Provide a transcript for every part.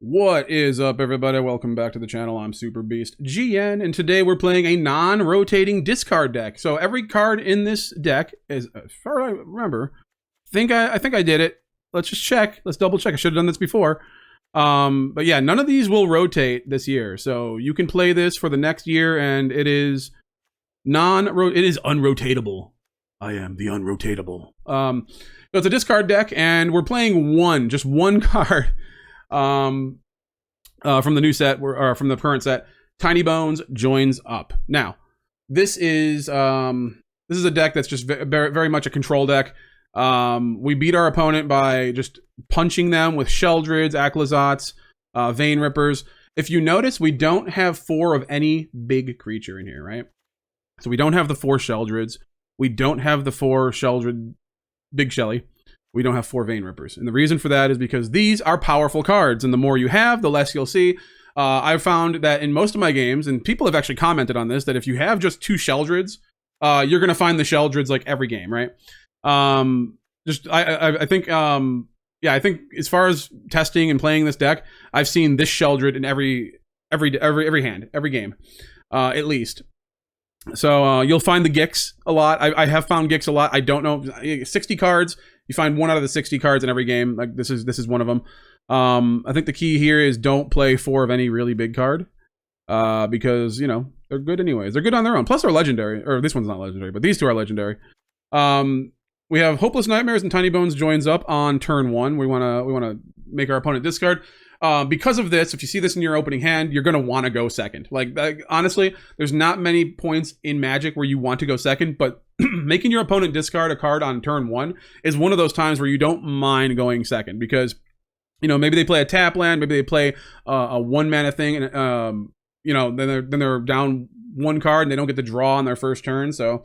What is up, everybody? Welcome back to the channel. I'm Super Beast GN, and today we're playing a non-rotating discard deck. So every card in this deck is, as far as I remember, I think I did it. Let's just check. Let's double check. I should have done this before. But yeah, none of these will rotate this year. So you can play this for the next year, and it is unrotatable. I am the unrotatable. So it's a discard deck, and we're playing just one card. From the new set, or from the current set, Tinybones Joins Up. Now, this is a deck that's just very much a control deck. We beat our opponent by just punching them with Sheoldreds, Aclazotz, Vein Rippers. If you notice, we don't have 4 of any big creature in here, right? So we don't have the 4 Sheoldreds. We don't have the 4 Sheoldred Big Shelly. We don't have 4 Vein Rippers. And the reason for that is because these are powerful cards, and the more you have, the less you'll see. I've found that in most of my games, and people have actually commented on this, that if you have just 2 Sheoldreds, you're going to find the Sheoldreds like every game, right? I think as far as testing and playing this deck, I've seen this Sheoldred in every hand, every game, at least. So you'll find the Gix a lot. I have found Gix a lot. I don't know, 60 cards. You find 1 out of the 60 cards in every game. Like this is one of them. I think the key here is don't play 4 of any really big card, because they're good anyways. They're good on their own. Plus they're legendary. Or this one's not legendary, but these 2 are legendary. We have Hopeless Nightmares and Tinybones Joins Up on turn 1. We wanna make our opponent discard. Because of this, if you see this in your opening hand, you're going to want to go second. Honestly, there's not many points in Magic where you want to go second, but making your opponent discard a card on turn 1 is one of those times where you don't mind going second, because, maybe they play a tap land, maybe they play a 1-mana thing, and, then they're down 1 card and they don't get the draw on their first turn. So,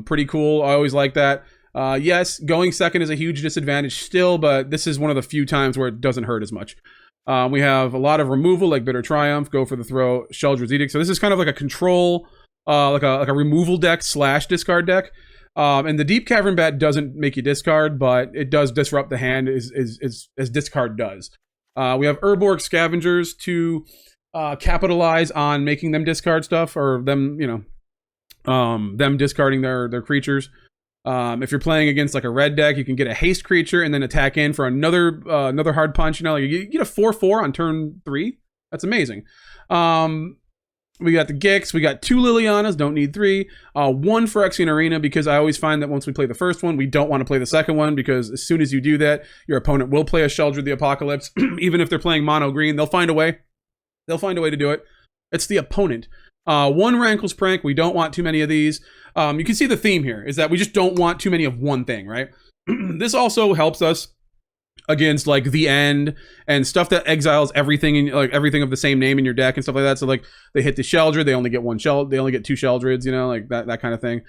pretty cool. I always like that. Yes, going second is a huge disadvantage still, but this is one of the few times where it doesn't hurt as much. We have a lot of removal, like Bitter Triumph, Go for the Throw, Sheoldred's Edict. So this is kind of like a control, like a removal deck / discard deck. And the Deep-Cavern Bat doesn't make you discard, but it does disrupt the hand as discard does. We have Urborg Scavengers to capitalize on making them discard stuff, or them, them discarding their creatures. If you're playing against like a red deck, you can get a haste creature and then attack in for another hard punch. You get a 4/4 on turn 3. That's amazing. We got the Gix. We got 2 Lilianas. Don't need 3. 1 Phyrexian Arena, because I always find that once we play the first one, we don't want to play the second one, because as soon as you do that, your opponent will play a Sheoldred the Apocalypse. Even if they're playing mono green, they'll find a way. They'll find a way to do it. It's the opponent. 1 Rankle's Prank. We don't want too many of these. You can see the theme here is that we just don't want too many of one thing, right? This also helps us against like the end and stuff that exiles everything in everything of the same name in your deck and stuff like that. So like they hit the Sheoldred, they only get 1 they only get 2 Sheoldreds, like that kind of thing.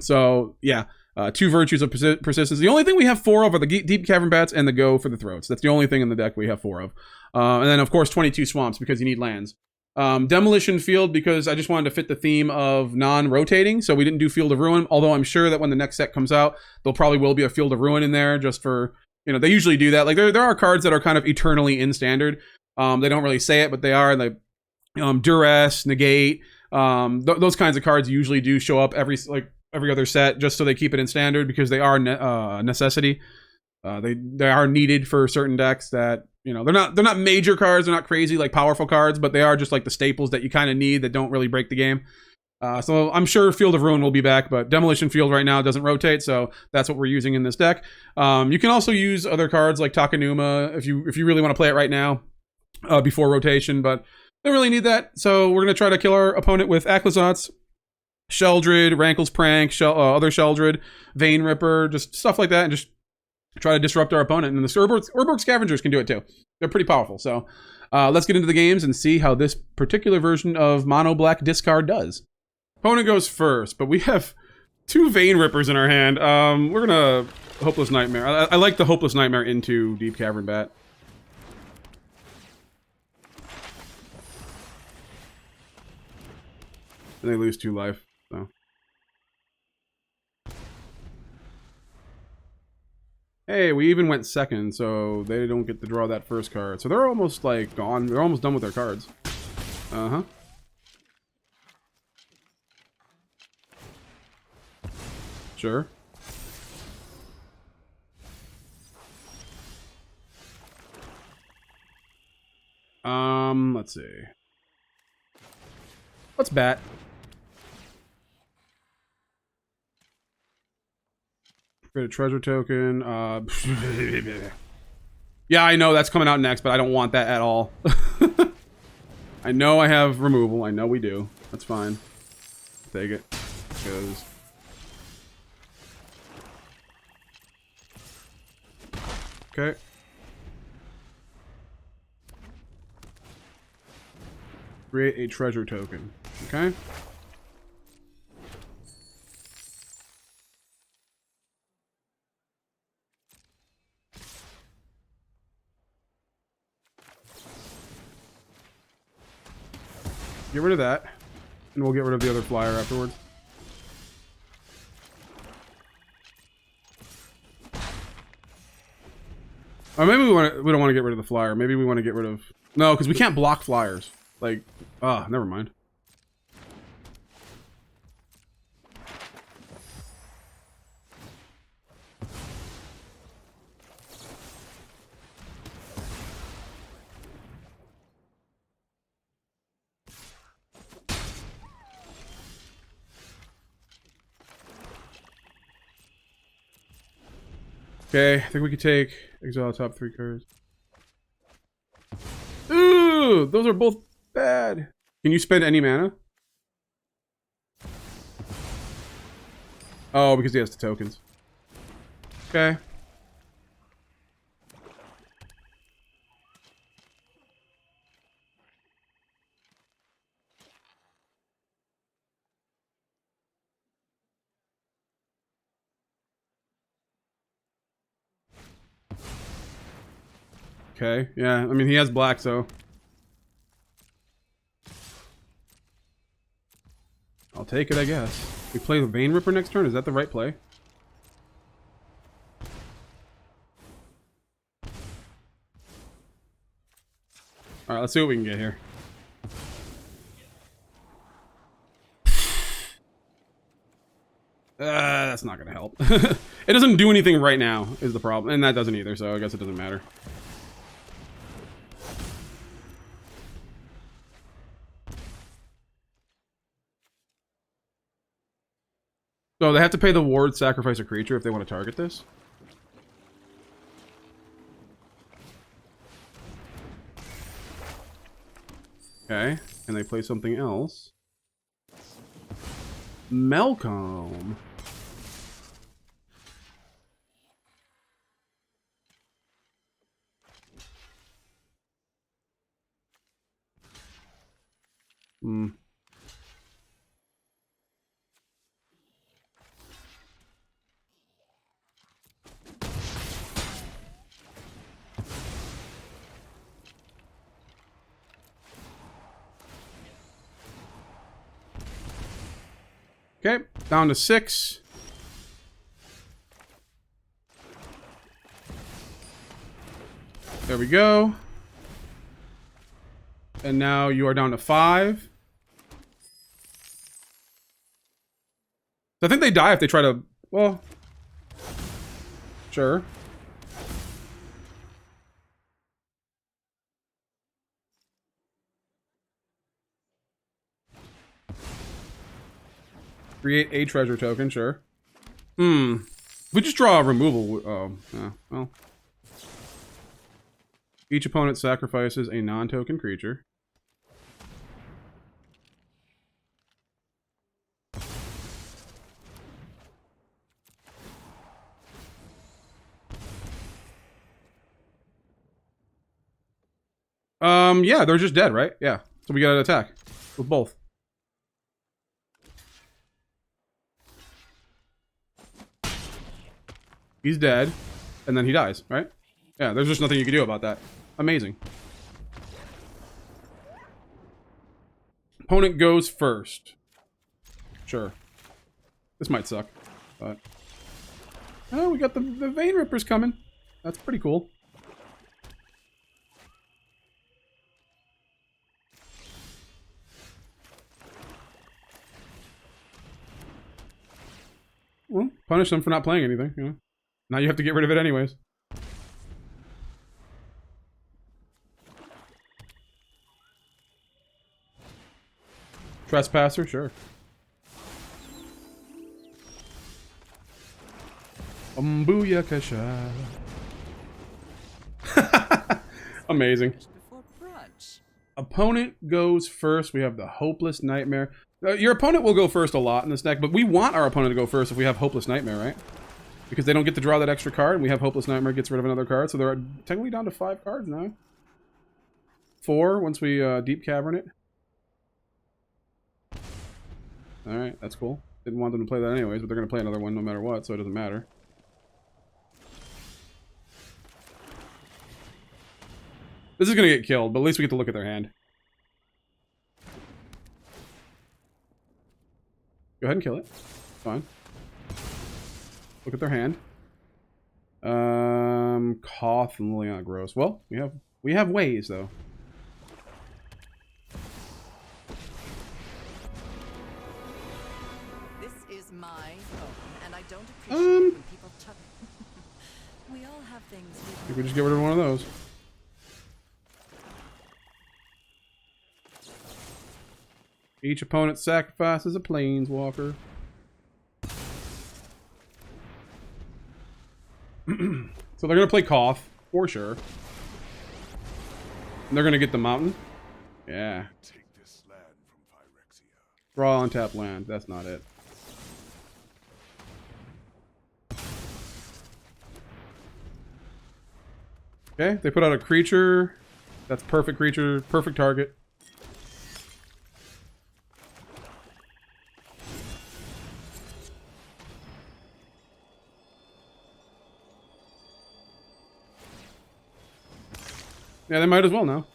So yeah, 2 Virtues of Persistence. The only thing we have 4 of are the Deep-Cavern Bats and the Go for the Throats. That's the only thing in the deck we have 4 of. And then of course 22 Swamps, because you need lands. Demolition Field, because I just wanted to fit the theme of non-rotating, so we didn't do Field of Ruin, although I'm sure that when the next set comes out, there probably will be a Field of Ruin in there, just for, they usually do that. Like, there are cards that are kind of eternally in Standard. They don't really say it, but they are. Like, Duress, Negate, those kinds of cards usually do show up every other set, just so they keep it in Standard, because they are necessity. They are needed for certain decks that, they're not major cards, they're not crazy like powerful cards, but they are just like the staples that you kind of need that don't really break the game. So I'm sure Field of Ruin will be back, but Demolition Field right now doesn't rotate, so that's what we're using in this deck. You can also use other cards like Takenuma if you really want to play it right now, before rotation, but don't really need that. So we're gonna try to kill our opponent with Aclazotz, Sheoldred, Rankle's Prank, other Sheoldred, Vein Ripper, just stuff like that, and just try to disrupt our opponent. And the Urborg Scavengers can do it too. They're pretty powerful. So let's get into the games and see how this particular version of Mono Black discard does. Opponent goes first, but we have 2 Vein Rippers in our hand. We're gonna Hopeless Nightmare. I like the Hopeless Nightmare into Deep-Cavern Bat. And they lose 2 life. So. Hey, we even went second, so they don't get to draw that first card. So they're almost, like, gone. They're almost done with their cards. Uh-huh. Sure. Let's see. Let's bat. Create a treasure token. Yeah, I know that's coming out next, but I don't want that at all. I know I have removal. I know we do. That's fine. Take it. Because... Okay. Create a treasure token. Okay. Get rid of that. And we'll get rid of the other flyer afterwards. Or maybe we don't want to get rid of the flyer. Maybe we want to get rid of... No, because we can't block flyers. Like, never mind. Okay, I think we could take exile top 3 cards. Ooh, those are both bad. Can you spend any mana? Oh, because he has the tokens. Okay. Okay, yeah, I mean, he has black, so... I'll take it, I guess. We play the Vein Ripper next turn? Is that the right play? Alright, let's see what we can get here. That's not gonna help. It doesn't do anything right now, is the problem. And that doesn't either, so I guess it doesn't matter. So they have to pay the ward, sacrifice a creature if they want to target this? Okay, and they play something else. Malcolm. Hmm. Okay, down to 6. There we go. And now you are down to 5. So I think they die if they try to... Well... Sure. Create a treasure token, sure. We just draw a removal. Oh, yeah, well. Each opponent sacrifices a non-token creature. Yeah, they're just dead, right? Yeah. So we gotta attack with both. He's dead, and then he dies, right? Yeah, there's just nothing you can do about that. Amazing. Opponent goes first. Sure. This might suck, but... Oh, we got the Vein Rippers coming. That's pretty cool. Well, punish them for not playing anything, you know. Now you have to get rid of it anyways. Trespasser, sure. Booyakasha. Amazing. Opponent goes first. We have the Hopeless Nightmare. Your opponent will go first a lot in this deck, but we want our opponent to go first if we have Hopeless Nightmare, right? Because they don't get to draw that extra card, and we have Hopeless Nightmare gets rid of another card, so they're technically down to 5 cards now. 4 once we Deep-Cavern it. Alright, that's cool. Didn't want them to play that anyways, but they're going to play another one no matter what, so it doesn't matter. This is going to get killed, but at least we get to look at their hand. Go ahead and kill it. Fine. Look at their hand. Koth and Liliana, gross. Well, we have ways though. This is my home, and I don't appreciate when people touch. We all have things. I think we just get rid of one of those. Each opponent sacrifices a planeswalker. So they're going to play Koth, for sure. And they're going to get the mountain. Yeah. Take this land from Phyrexia. Draw untapped land. That's not it. Okay, they put out a creature. That's perfect creature, perfect target. Yeah, they might as well now.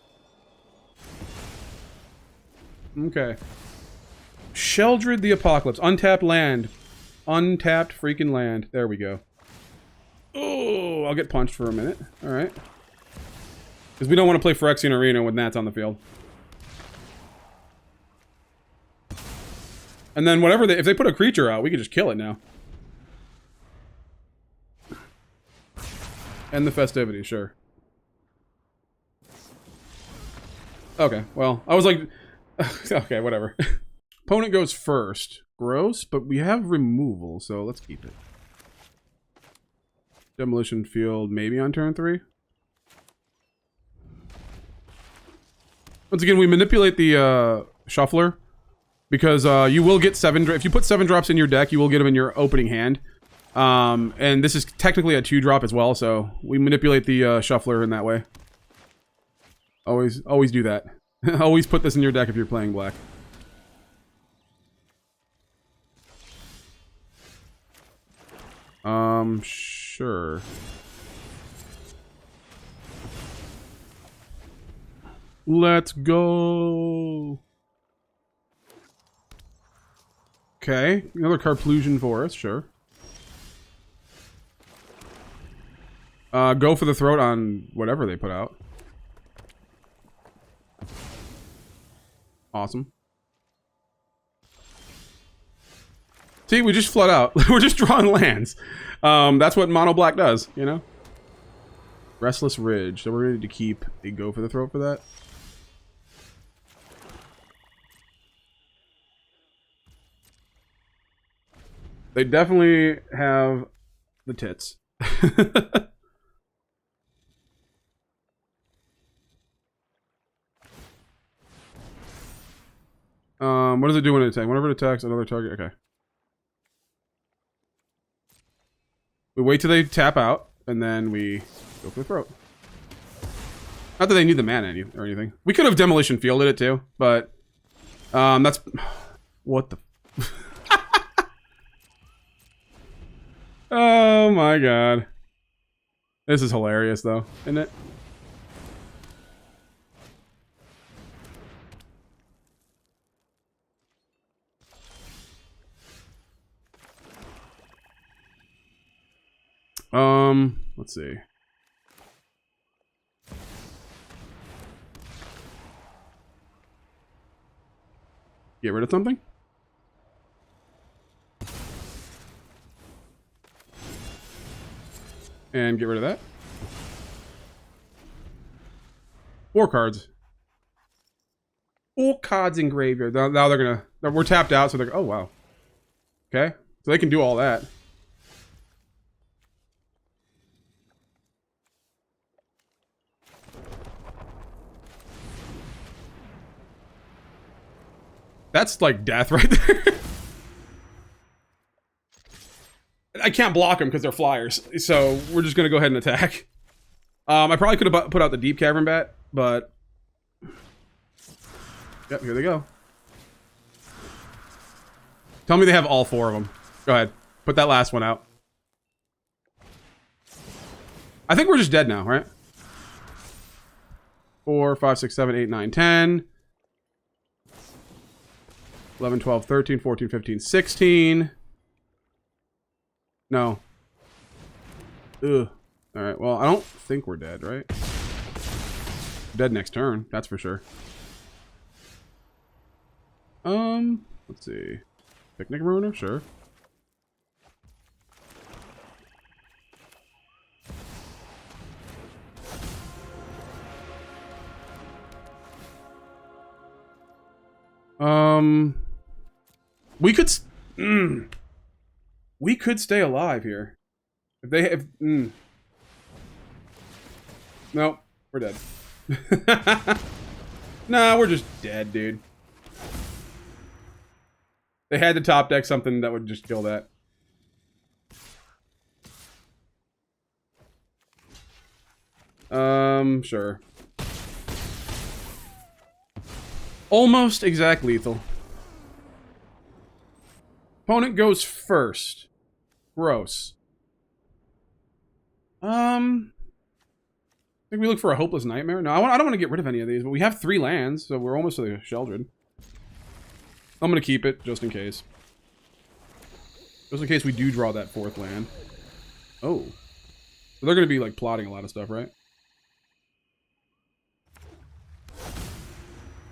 Okay. Sheoldred the Apocalypse. Untapped land. Untapped freaking land. There we go. Oh, I'll get punched for a minute. Alright. Because we don't want to play Phyrexian Arena when that's on the field. And then whatever if they put a creature out, we can just kill it now. End the festivities, sure. Okay, well, I was like... okay, whatever. Opponent goes first. Gross, but we have removal, so let's keep it. Demolition Field, maybe on turn 3? Once again, we manipulate the Shuffler. Because you will get 7... If you put 7 drops in your deck, you will get them in your opening hand. And this is technically a 2-drop as well, so we manipulate the Shuffler in that way. Always do that. Always put this in your deck if you're playing black. Sure. Let's go. Okay, another Carplusion Forest, sure. Go for the throat on whatever they put out. Awesome. See, we just flood out. We're just drawing lands. That's what mono black does, you know? Restless Ridge. So we're ready to keep a go for the throat for that. They definitely have the tits. What does it do when it attacks? Whenever it attacks another target, okay. We wait till they tap out, and then we go for the throat. Not that they need the mana or anything. We could have Demolition Fielded it too, but that's what the. Oh my god, this is hilarious though, isn't it? Let's see. Get rid of something? And get rid of that. 4 cards. 4 cards in graveyard. Now they're gonna... We're tapped out, so they're... Oh, wow. Okay. So they can do all that. That's like death right there. I can't block them because they're flyers. So we're just going to go ahead and attack. I probably could have put out the Deep-Cavern Bat, but... Yep, here they go. Tell me they have all 4 of them. Go ahead. Put that last one out. I think we're just dead now, right? 4, 5, 6, 7, 8, 9, 10. 11, 12, 13, 14, 15, 16. No. Ugh. Alright, well, I don't think we're dead, right? Dead next turn, that's for sure. Let's see. Picnic Ruiner? Sure. We could stay alive here. If they have... Nope, we're dead. Nah, we're just dead, dude. They had to top deck something that would just kill that. Sure. Almost exact lethal. Opponent goes first. Gross. I think we look for a Hopeless Nightmare. No, I don't want to get rid of any of these, but we have 3 lands, so we're almost to the Sheoldred. I'm going to keep it, just in case. Just in case we do draw that 4th land. Oh. So they're going to be, like, plotting a lot of stuff, right?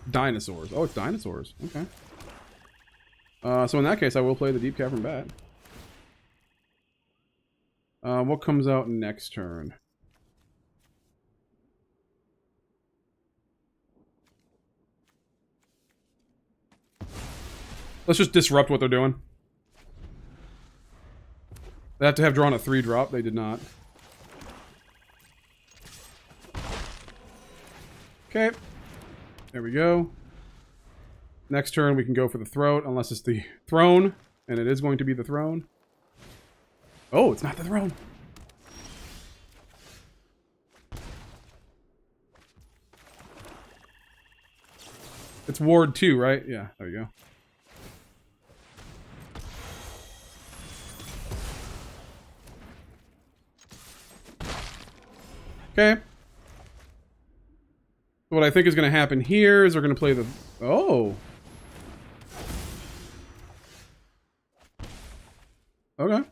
Dinosaurs. Oh, it's dinosaurs. Okay. So in that case, I will play the Deep-Cavern Bat. What comes out next turn? Let's just disrupt what they're doing. They have to have drawn a 3-drop. They did not. Okay. There we go. Next turn, we can go for the throat, unless it's the throne. And it is going to be the throne. Oh, it's not the throne. It's Ward 2, right? Yeah, there you go. Okay. What I think is going to happen here is we're going to play the... Oh. Okay.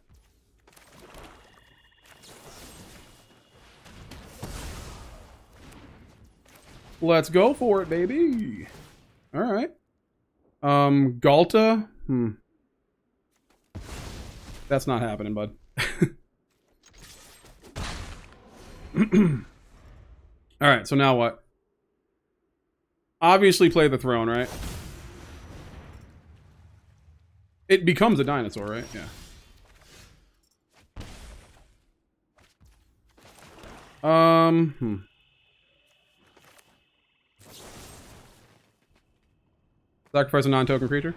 Let's go for it, baby. All right. Galta? That's not happening, bud. All right, so now what? Obviously play the throne, right? It becomes a dinosaur, right? Yeah. Sacrifice a non-token creature.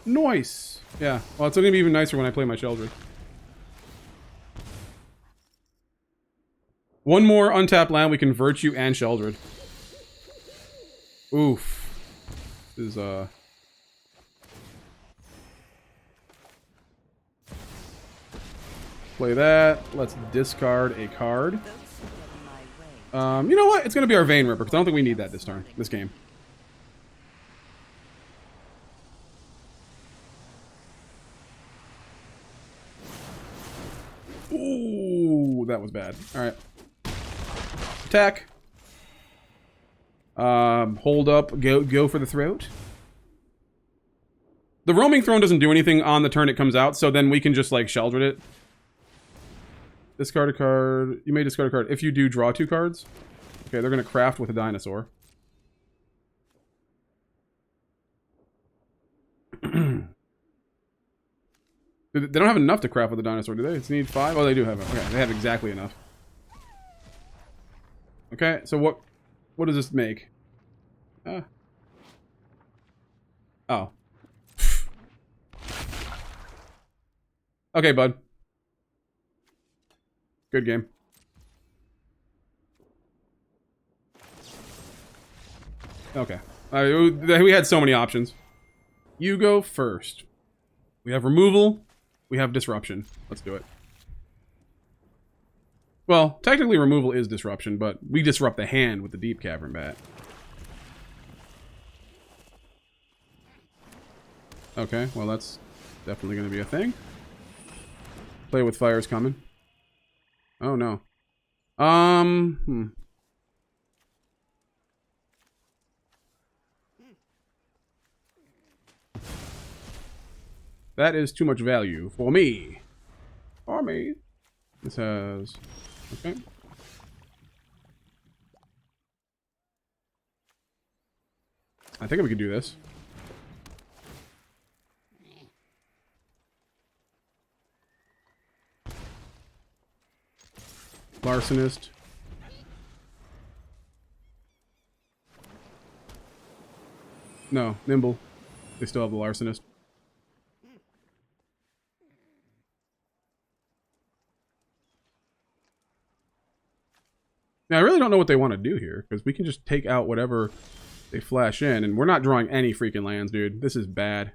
Nice. Yeah. Well, it's gonna be even nicer when I play my Sheoldred. One more untapped land, we can Virtue and Sheoldred. Oof. This is play that. Let's discard a card. You know what? It's gonna be our Vein Ripper, because I don't think we need that this turn, this game. Ooh, that was bad. All right. Attack. Hold up. Go for the throat. The roaming throne doesn't do anything on the turn it comes out, so then we can just like Sheoldred it. Discard a card. You may discard a card. If you do, draw 2 cards. Okay, they're gonna craft with a dinosaur. They don't have enough to craft with a dinosaur, do they? It's need 5? Oh, they do have it. Okay, they have exactly enough. Okay, so what does this make? Oh. Okay, bud. Good game. Okay. We had so many options. You go first. We have removal. We have disruption. Let's do it. Well, technically removal is disruption, but we disrupt the hand with the Deep-Cavern Bat. Okay, well that's definitely going to be a thing. Play with fire's coming. Oh no. That is too much value for me. For me. This has... Okay. I think we could do this. Larcenist. No, Nimble. They still have the Larcenist. Now, I really don't know what they want to do here, because we can just take out whatever they flash in, and we're not drawing any freaking lands, dude. This is bad.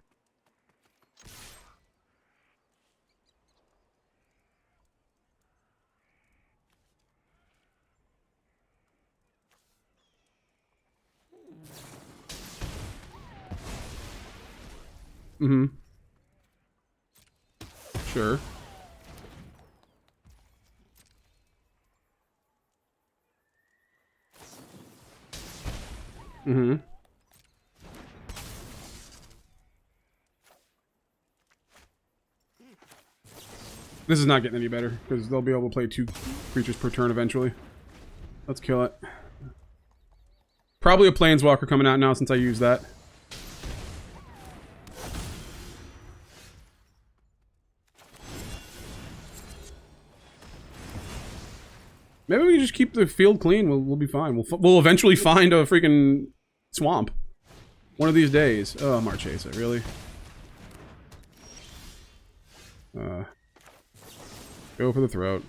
Mm-hmm. Sure. Mm-hmm. This is not getting any better, because they'll be able to play 2 creatures per turn eventually. Let's kill it. Probably a Planeswalker coming out now since I used that. Maybe we just keep the field clean. We'll be fine. We'll eventually find a freaking swamp. One of these days. Oh, Marchesa, really? Go for the throat.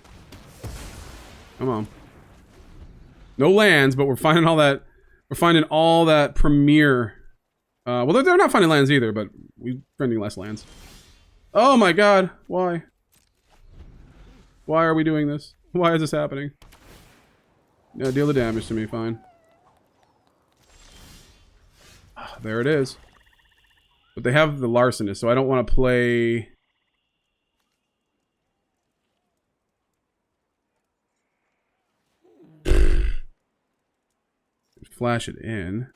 Come on. No lands, but we're finding all that. We're finding all that premier. Well, they're not finding lands either, but we're finding less lands. Oh my god! Why? Why are we doing this? Why is this happening? Yeah, deal the damage to me, fine. There it is. But they have the Larcenist, so I don't want to play... Flash it in.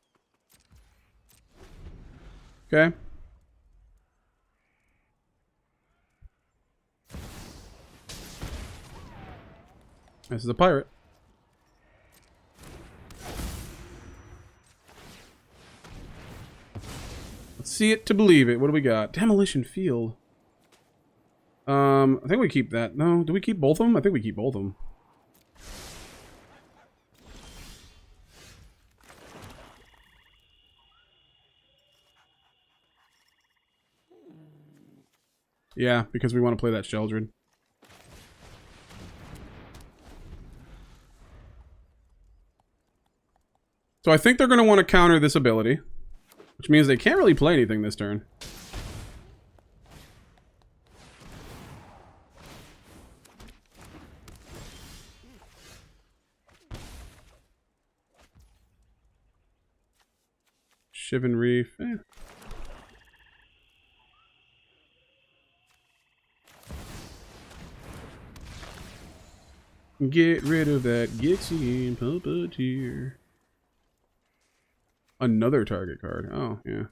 Okay. This is a pirate. Let's see it to believe it. What do we got? Demolition Field. I think we keep that. No, do we keep both of them? I think we keep both of them. Yeah, because we want to play that Sheoldred. So I think they're going to want to counter this ability, which means they can't really play anything this turn. Shivan Reef. Eh. Get rid of that Gixian Puppeteer. Another target card. Oh, yeah.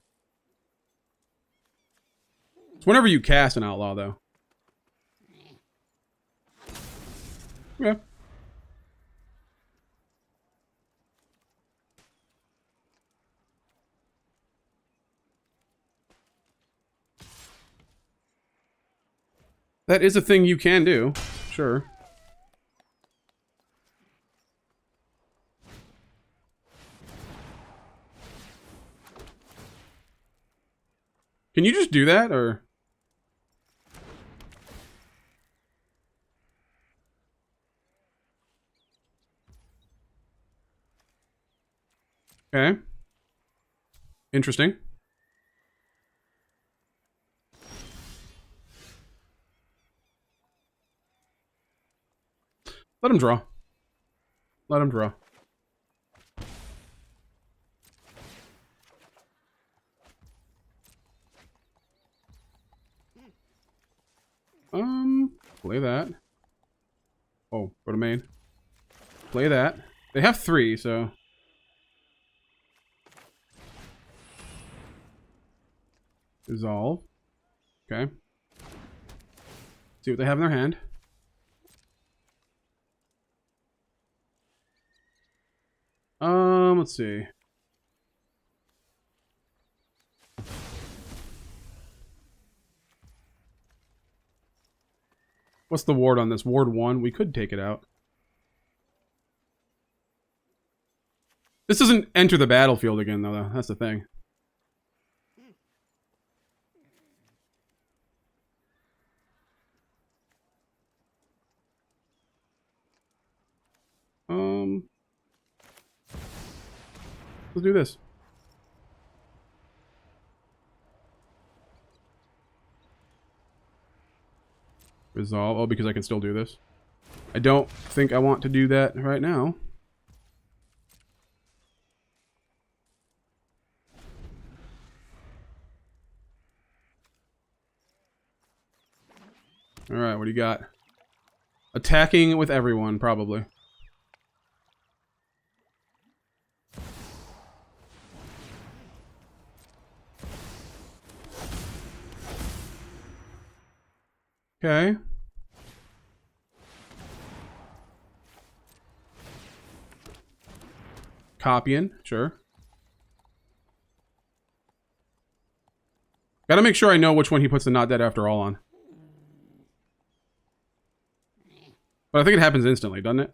It's whenever you cast an Outlaw, though. Yeah. That is a thing you can do. Sure. Can you just do that, or? Okay. Interesting. Let him draw. Let him draw. Play that. Oh, go to main. Play that. They have 3, so. Resolve. Okay. See what they have in their hand. Let's see. What's the ward on this? Ward 1. We could take it out. This doesn't enter the battlefield again, though. That's the thing. Let's do this. Resolve. Oh, because I can still do this. I don't think I want to do that right now. Alright, what do you got? Attacking with everyone, probably. Okay. Copying, sure. Gotta make sure I know which one he puts the not dead after all on. But I think it happens instantly, doesn't it?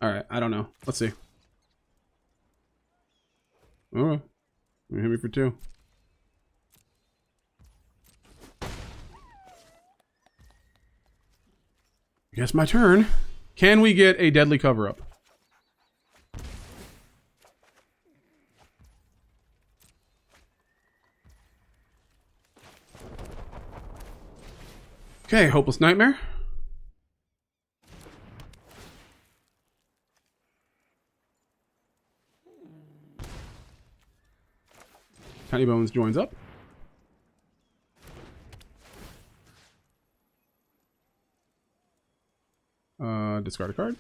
Alright, I don't know. Let's see. Oh, you hit me for 2. Guess my turn. Can we get a deadly cover-up? Okay, Hopeless Nightmare. Tinybones Joins Up. Discard a card.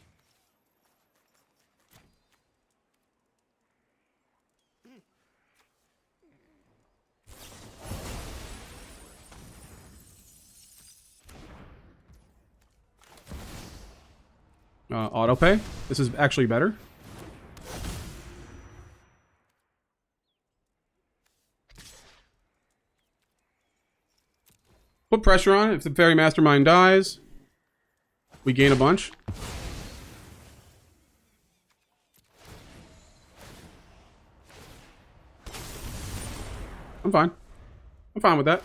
Auto pay. This is actually better. Put pressure on it. If the Fairy Mastermind dies, we gain a bunch. I'm fine. I'm fine with that.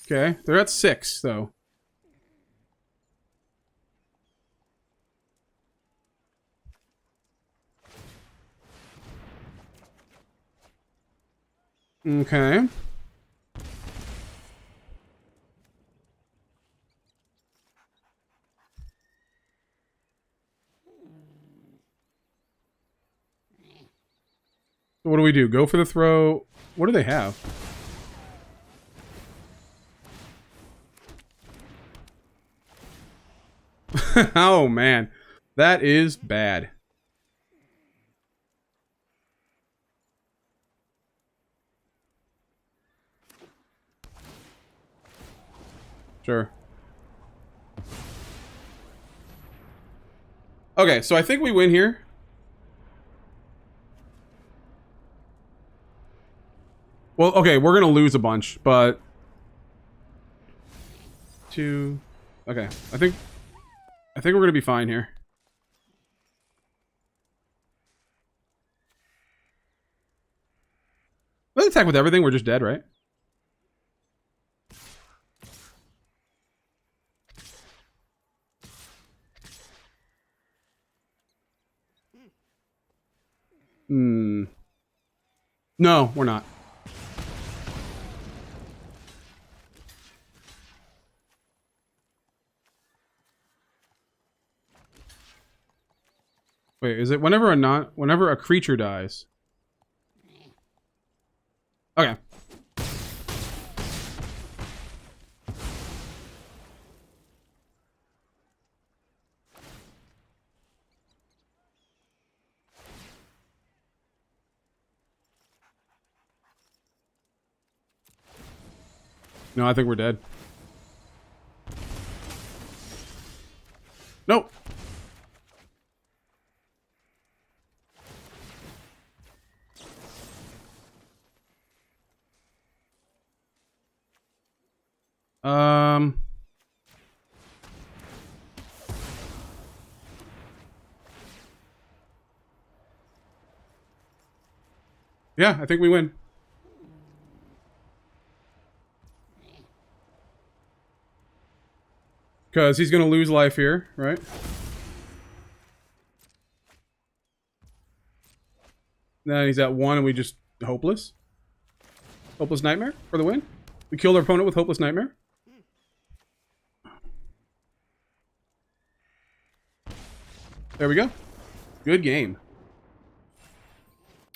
Okay, they're at 6, though. Okay. So what do we do? Go for the throw. What do they have? Oh, man. That is bad. Sure. Okay, so I think we win here. Well, okay, we're gonna lose a bunch, but... Okay, I think we're gonna be fine here. Let's attack with everything, we're just dead, right? No, we're not. Wait, is it whenever a creature dies? Okay. No, I think we're dead. Nope. Yeah, I think we win. Because he's going to lose life here, right? Then he's at 1 and we just... Hopeless? Hopeless Nightmare for the win? We killed our opponent with Hopeless Nightmare? There we go. Good game.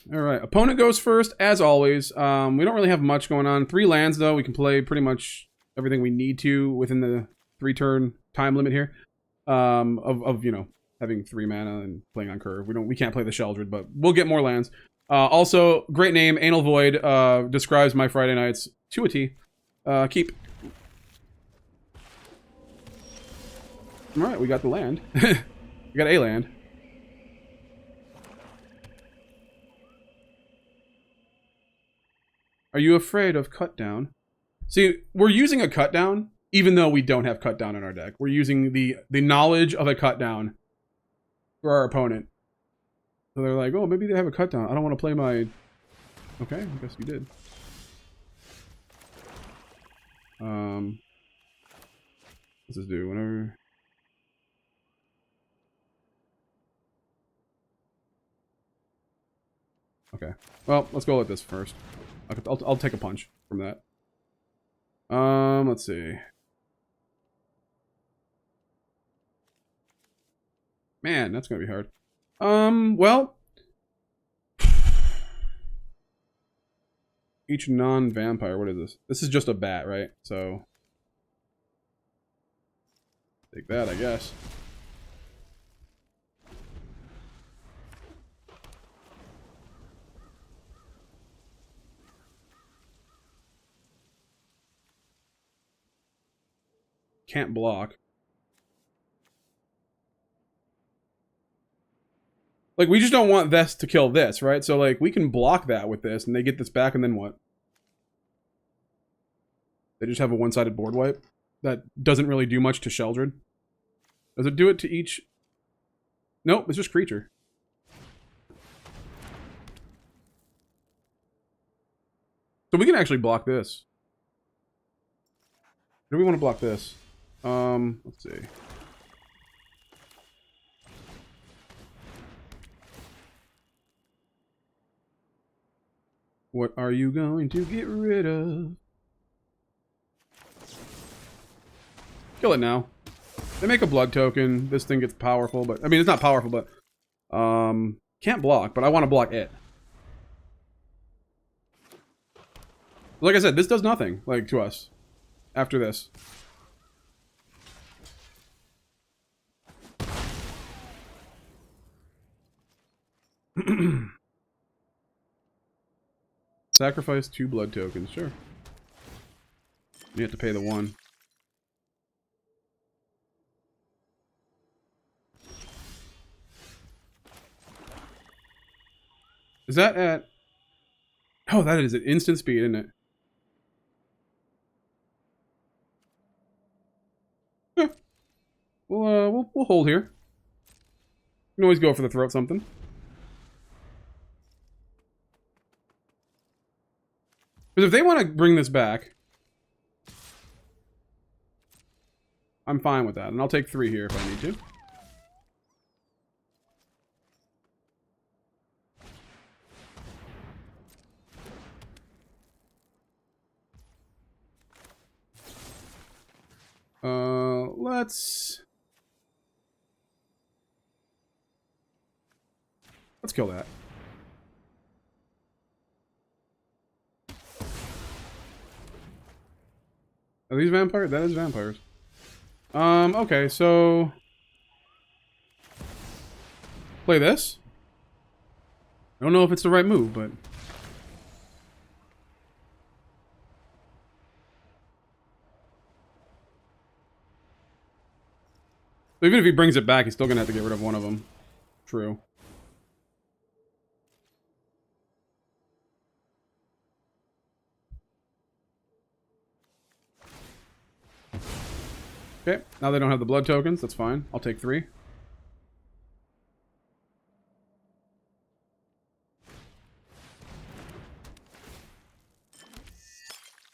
Alright, opponent goes first, as always. We don't really have much going on. 3 lands, though. We can play pretty much everything we need to within the 3-turn time limit here. Of you know, having 3 mana and playing on curve. We can't play the Sheoldred, but we'll get more lands. Also, great name, Anal Void, describes my Friday nights to a T. Keep. Alright, we got the land. We got a land. Are you afraid of cut down? See, we're using a cut down, even though we don't have cut down in our deck. We're using the knowledge of a cut down for our opponent. So they're like, oh, maybe they have a cut down. I don't want to play my... Okay, I guess you did. What's this do? Whenever... Okay. Well, let's go with this first. I'll take a punch from that. Let's see. Man, that's gonna be hard. Well, each non-vampire. What is this? This is just a bat, right? So take that, I guess. Can't block. Like, we just don't want this to kill this, right? So, like, we can block that with this, and they get this back, and then what? They just have a one-sided board wipe? That doesn't really do much to Sheoldred. Does it do it to each? Nope, it's just creature. So we can actually block this. Do we want to block this? Let's see. What are you going to get rid of? Kill it now. They make a blood token. This thing gets powerful, but I mean it's not powerful, but can't block, but I want to block it. Like I said, this does nothing, like, to us. After this. Sacrifice 2 blood tokens, sure. You have to pay the 1. Is that at... Oh, that is at instant speed, isn't it? Yeah. We'll hold here. You can always go for the throat something. Because if they want to bring this back, I'm fine with that. And I'll take 3 here if I need to. Let's kill that. Are these vampires? That is vampires. Okay, so... Play this? I don't know if it's the right move, but... So even if he brings it back, he's still gonna have to get rid of one of them. True. Okay, now they don't have the blood tokens. That's fine. I'll take 3.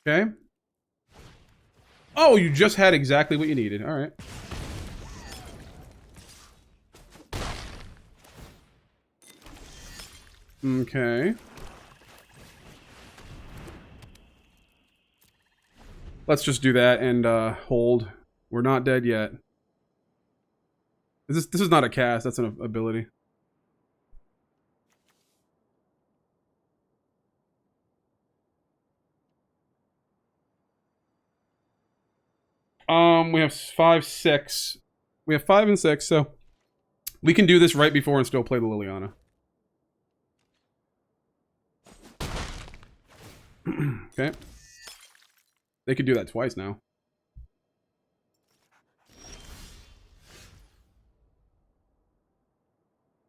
Okay. Oh, you just had exactly what you needed. All right. Okay. Let's just do that and hold. We're not dead yet. This is not a cast, that's an ability. We have 5, 6. We have 5 and 6, so we can do this right before and still play the Liliana. Okay. They could do that twice now.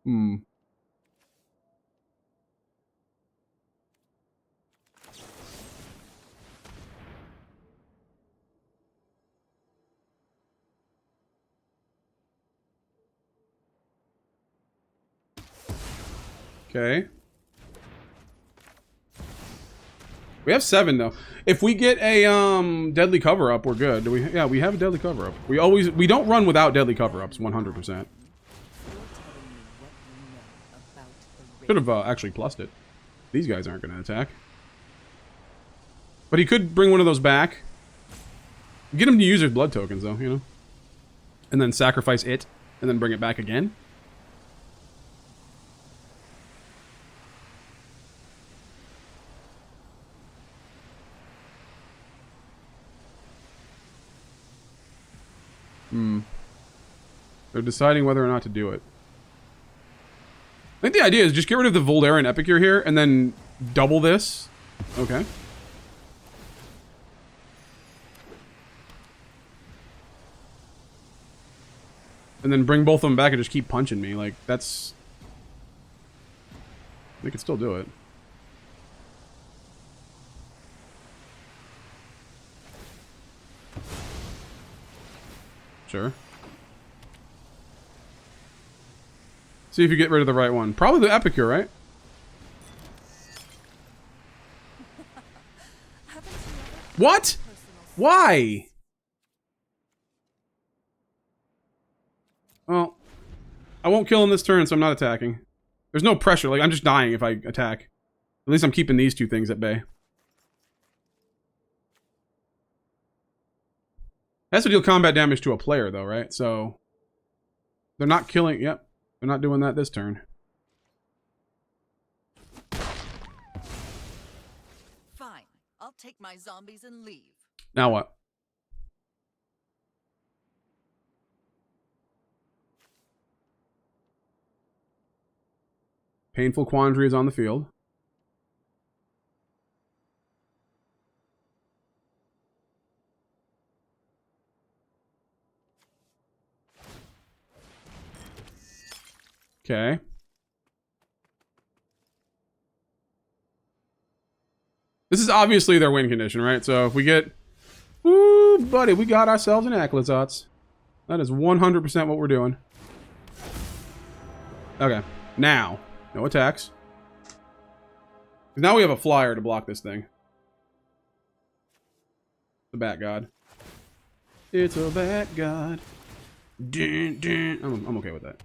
Hmm. Okay. We have 7 though. If we get a deadly cover up, we're good. Do we? Yeah, we have a deadly cover up. We don't run without deadly cover ups 100%. Should have actually plussed it. These guys aren't going to attack. But he could bring one of those back. Get him to use his blood tokens though, you know. And then sacrifice it and then bring it back again. They're deciding whether or not to do it. I think the idea is just get rid of the Voldaren Epicure here and then double this. Okay. And then bring both of them back and just keep punching me. Like, that's... They could still do it. Sure. See if you get rid of the right one. Probably the Epicure, right? What? Why? Well, I won't kill him this turn, so I'm not attacking. There's no pressure. Like, I'm just dying if I attack. At least I'm keeping these 2 things at bay. Has to deal combat damage to a player, though, right? So, they're not killing... Yep. They're not doing that this turn. Fine. I'll I'll take my zombies and leave. Now what? Painful Quandary is on the field. Okay. This is obviously their win condition, right? So if we get... Woo, buddy, we got ourselves an Aclazotz. That is 100% what we're doing. Okay. Now, no attacks. Now we have a flyer to block this thing. The Bat God. It's a Bat God. Dun, dun. I'm okay with that.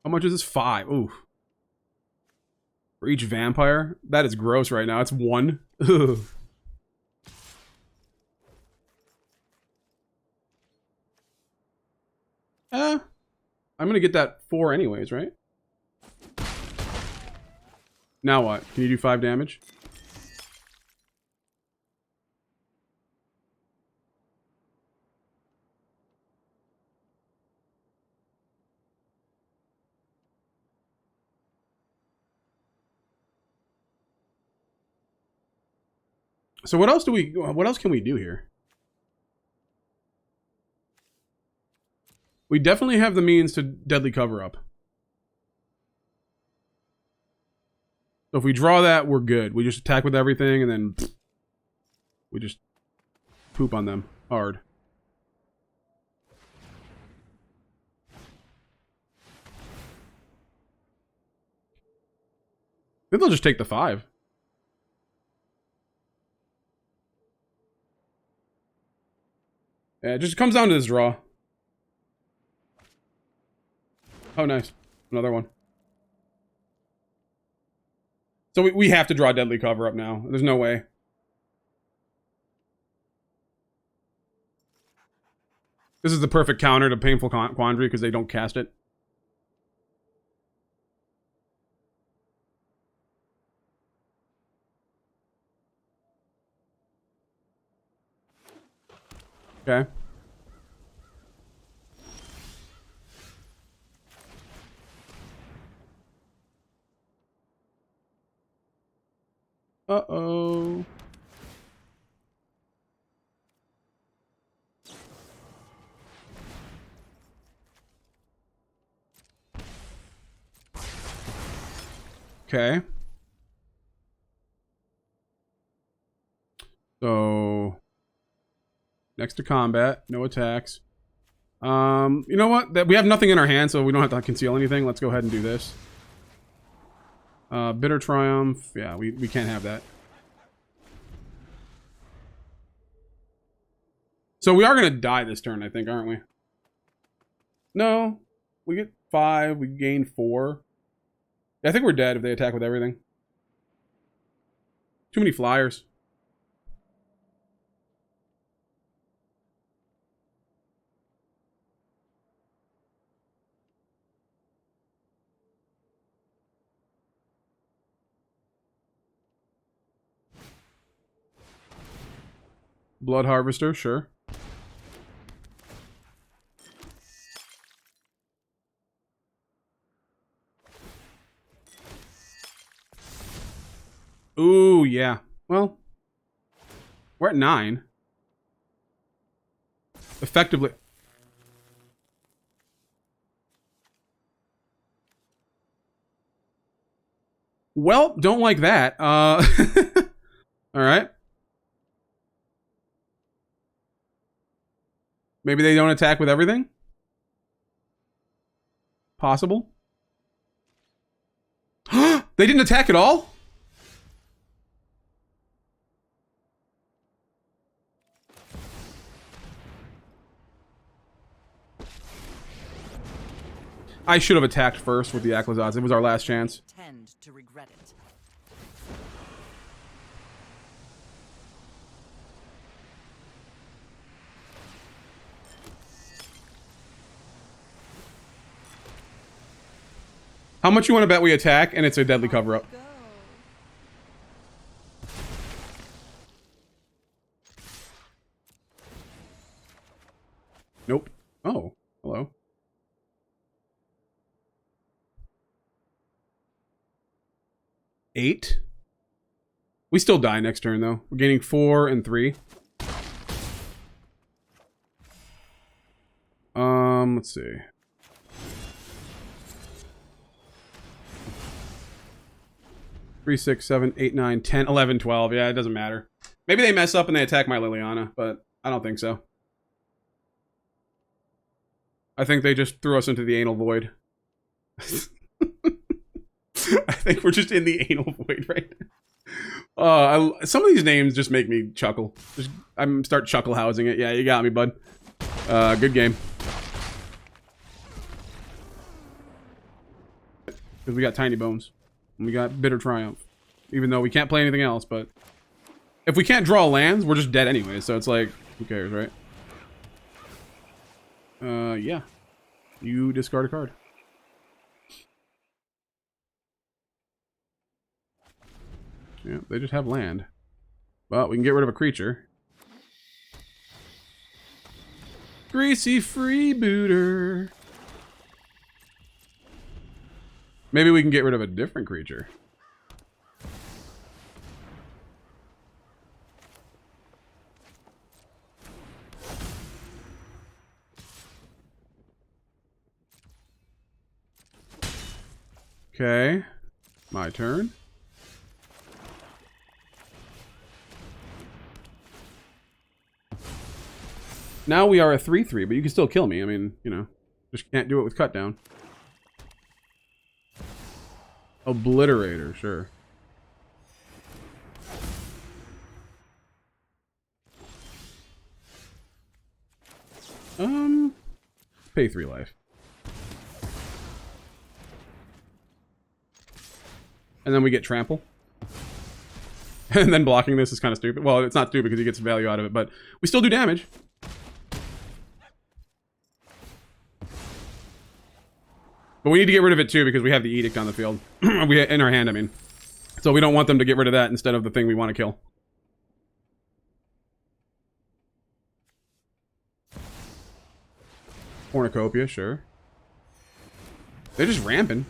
How much is this? 5. Ooh. For each vampire? That is gross right now. It's 1. Ugh. I'm gonna get that 4 anyways, right? Now what? Can you do 5 damage? So what else can we do here? We definitely have the means to deadly cover up. So if we draw that, we're good. We just attack with everything and then we just poop on them hard. Maybe they'll just take the 5. Yeah, it just comes down to this draw. Oh, nice. Another one. So we have to draw deadly cover up now. There's no way. This is the perfect counter to Painful Quandary because they don't cast it. Okay. Uh-oh. Okay. So next to combat, no attacks. You know what? We have nothing in our hand, so we don't have to conceal anything. Let's go ahead and do this. Bitter Triumph. Yeah, we can't have that. So we are going to die this turn, I think, aren't we? No. We get 5. We gain 4. Yeah, I think we're dead if they attack with everything. Too many flyers. Blood Harvester, sure. Ooh, yeah. Well, we're at 9. Effectively. Well, don't like that. All right. Maybe they don't attack with everything? Possible. They didn't attack at all? I should have attacked first with the Aclazotz. It was our last chance. Tend to regret it. How much you want to bet we attack and it's a deadly cover-up? Go. Nope. Oh, hello. Eight. We still die next turn, though. We're gaining 4 and 3. Let's see. Three, 6, 7, 8, 9, 10, 11, 12. Yeah, it doesn't matter. Maybe they mess up and they attack my Liliana, but I don't think so. I think they just threw us into the anal void. I think we're just in the anal void right now. Some of these names just make me chuckle. I'm start chuckle housing it. Yeah, you got me, bud. Good game. Because we got Tinybones. And we got Bitter Triumph. Even though we can't play anything else, but... If we can't draw lands, we're just dead anyway, so it's like, who cares, right? Yeah. You discard a card. Yeah, they just have land. Well, we can get rid of a creature. Greasy freebooter. Maybe we can get rid of a different creature. Okay. My turn. Now we are a 3/3, but you can still kill me. I mean, you know, just can't do it with cut down. Obliterator, sure. Pay 3 life. And then we get trample. And then blocking this is kind of stupid. Well, it's not stupid because he gets value out of it, but we still do damage. But we need to get rid of it too because we have the Edict on the field. In our hand, I mean. So we don't want them to get rid of that instead of the thing we want to kill. Cornucopia, sure. They're just ramping.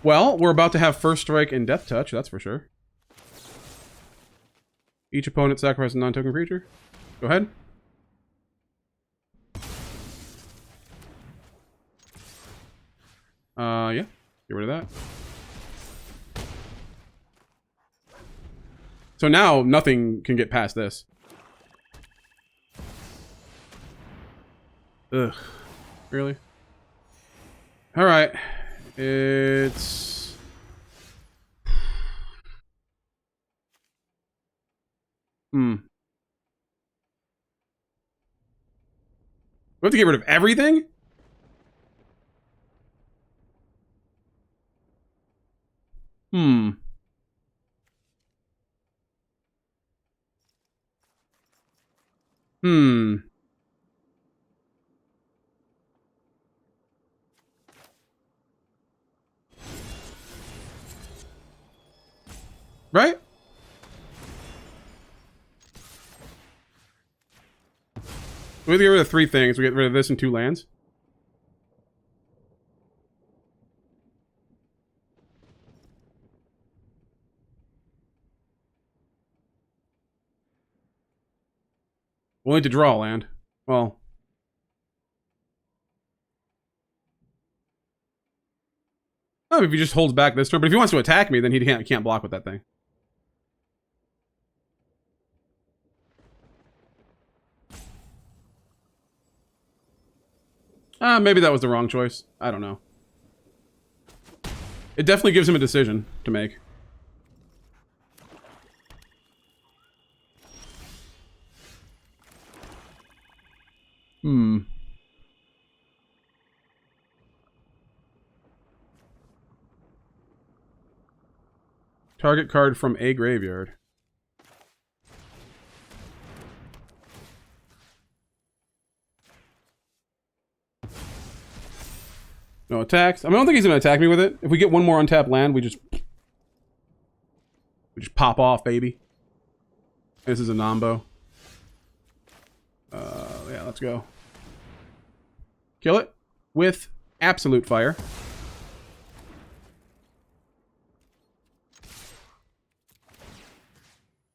Well, we're about to have First Strike and Death Touch, that's for sure. Each opponent sacrifices a non-token creature. Go ahead. Yeah. Get rid of that. So now, nothing can get past this. Ugh. Really? Alright. It's... We have to get rid of everything? Right? We have to get rid of 3 things. We get rid of this and 2 lands. We'll need to draw a land. Well. Oh, if he just holds back this turn. But if he wants to attack me, then he can't block with that thing. Maybe that was the wrong choice. I don't know. It definitely gives him a decision to make. Target card from a graveyard. No attacks. I mean, I don't think he's gonna attack me with it. If we get one more untapped land, we just pop off, baby. This is a Nombo. Yeah, let's go. Kill it with absolute fire.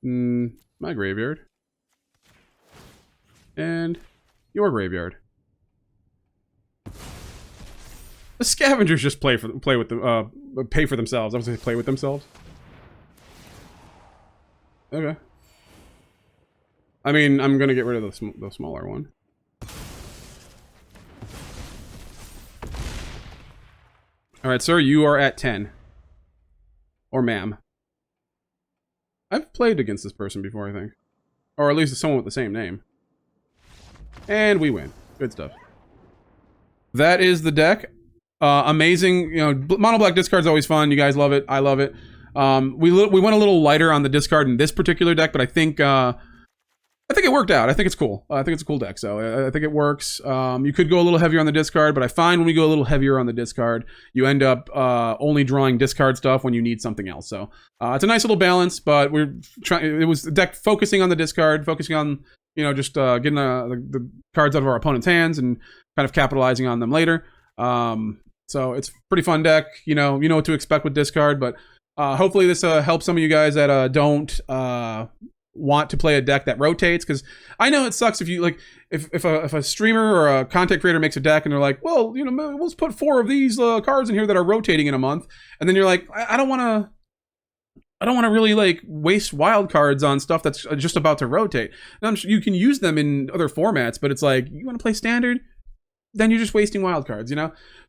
My graveyard. And your graveyard. The scavengers just pay for themselves. I was gonna say play with themselves. Okay. I mean, I'm gonna get rid of the smaller one. All right, sir, you are at 10. Or ma'am. I've played against this person before, I think. Or at least someone with the same name. And we win. Good stuff. That is the deck. Amazing. You know, mono black discard's always fun. You guys love it. I love it. We went a little lighter on the discard in this particular deck, but I think it worked out. I think it's cool. I think it's a cool deck, so I think it works. You could go a little heavier on the discard, but I find when we go a little heavier on the discard, you end up only drawing discard stuff when you need something else. So it's a nice little balance, but we're trying. It was the deck focusing on the discard, focusing on just getting the cards out of our opponent's hands and kind of capitalizing on them later. So it's a pretty fun deck. You know what to expect with discard, but hopefully this helps some of you guys that don't want to play a deck that rotates, because I know it sucks if you like if a streamer or a content creator makes a deck and they're like, well, let's put 4 of these cards in here that are rotating in a month, and then you're like, I don't want to really like waste wild cards on stuff that's just about to rotate. And I'm sure you can use them in other formats, but it's like, you want to play standard, then you're just wasting wild cards,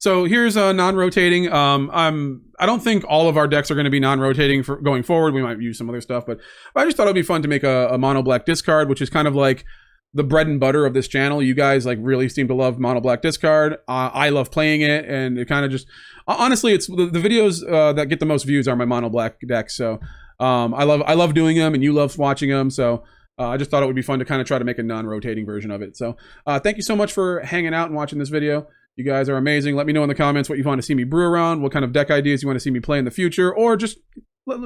So here's a non-rotating. I don't think all of our decks are going to be non-rotating for going forward. We might use some other stuff, but I just thought it'd be fun to make a mono black discard, which is kind of like the bread and butter of this channel. You guys like really seem to love mono black discard. I love playing it, and it kind of just honestly, it's the videos that get the most views are my mono black decks. So I love doing them, and you love watching them. So. I just thought it would be fun to kind of try to make a non-rotating version of it. So thank you so much for hanging out and watching this video. You guys are amazing. Let me know in the comments what you want to see me brew around, what kind of deck ideas you want to see me play in the future, or just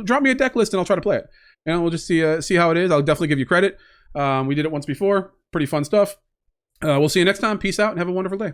drop me a deck list and I'll try to play it. We'll just see how it is. I'll definitely give you credit. We did it once before. Pretty fun stuff. We'll see you next time. Peace out and have a wonderful day.